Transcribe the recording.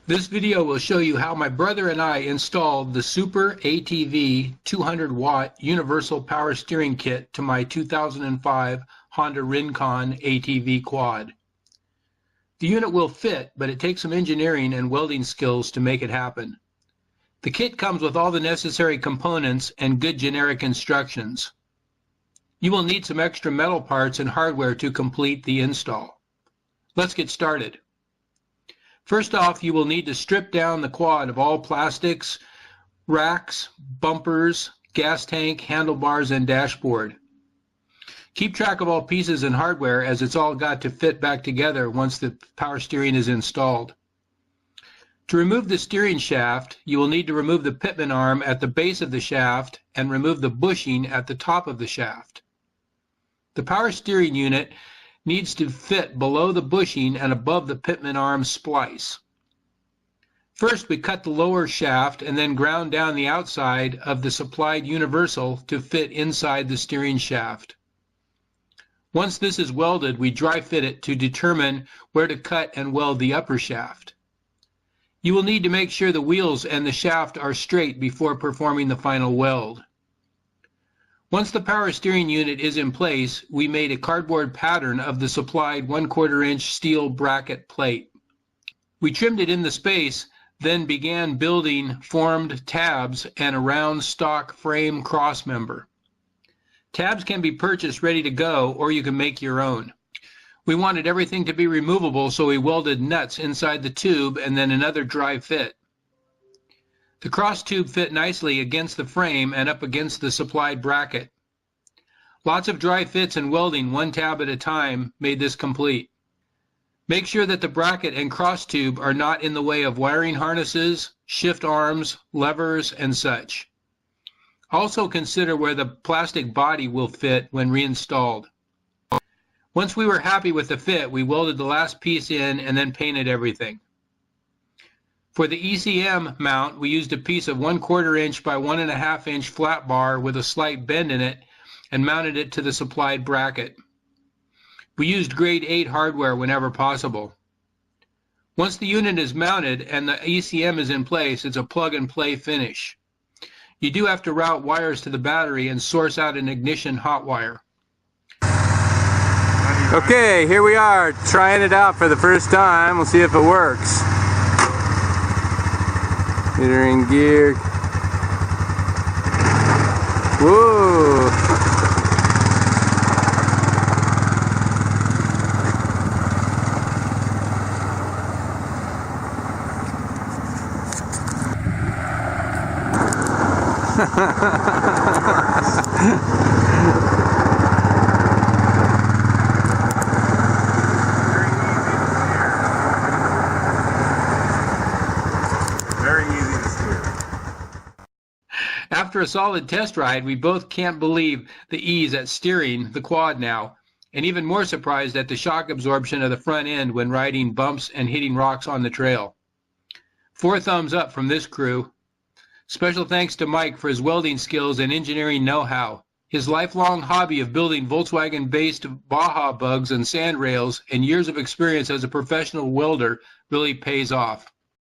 This video will show you how my brother and I installed the SUPERATV 200-watt universal power steering kit to my 2005 Honda Rincon ATV quad. The unit will fit, but it takes some engineering and welding skills to make it happen. The kit comes with all the necessary components and good generic instructions. You will need some extra metal parts and hardware to complete the install. Let's get started. First off, you will need to strip down the quad of all plastics, racks, bumpers, gas tank, handlebars, and dashboard. Keep track of all pieces and hardware, as it's all got to fit back together once the power steering is installed. To remove the steering shaft, you will need to remove the pitman arm at the base of the shaft and remove the bushing at the top of the shaft. The power steering unit needs to fit below the bushing and above the pitman arm splice. First, we cut the lower shaft and then ground down the outside of the supplied universal to fit inside the steering shaft. Once this is welded, we dry fit it to determine where to cut and weld the upper shaft. You will need to make sure the wheels and the shaft are straight before performing the final weld. Once the power steering unit is in place, we made a cardboard pattern of the supplied 1/4 inch steel bracket plate. We trimmed it in the space, then began building formed tabs and a round stock frame cross member. Tabs can be purchased ready to go, or you can make your own. We wanted everything to be removable, so we welded nuts inside the tube and then another dry fit. The cross tube fit nicely against the frame and up against the supplied bracket. Lots of dry fits and welding one tab at a time made this complete. Make sure that the bracket and cross tube are not in the way of wiring harnesses, shift arms, levers, and such. Also consider where the plastic body will fit when reinstalled. Once we were happy with the fit, we welded the last piece in and then painted everything. For the ECM mount, we used a piece of 1/4 inch by 1.5 inch flat bar with a slight bend in it and mounted it to the supplied bracket. We used grade 8 hardware whenever possible. Once the unit is mounted and the ECM is in place, it's a plug-and-play finish. You do have to route wires to the battery and source out an ignition hot wire. Okay, here we are trying it out for the first time. We'll see if it works. Get her in gear. Whoa! After a solid test ride, we both can't believe the ease at steering the quad now, and even more surprised at the shock absorption of the front end when riding bumps and hitting rocks on the trail. 4 thumbs up from this crew. Special thanks to Mike for his welding skills and engineering know-how. His lifelong hobby of building Volkswagen-based Baja bugs and sand rails and years of experience as a professional welder really pays off.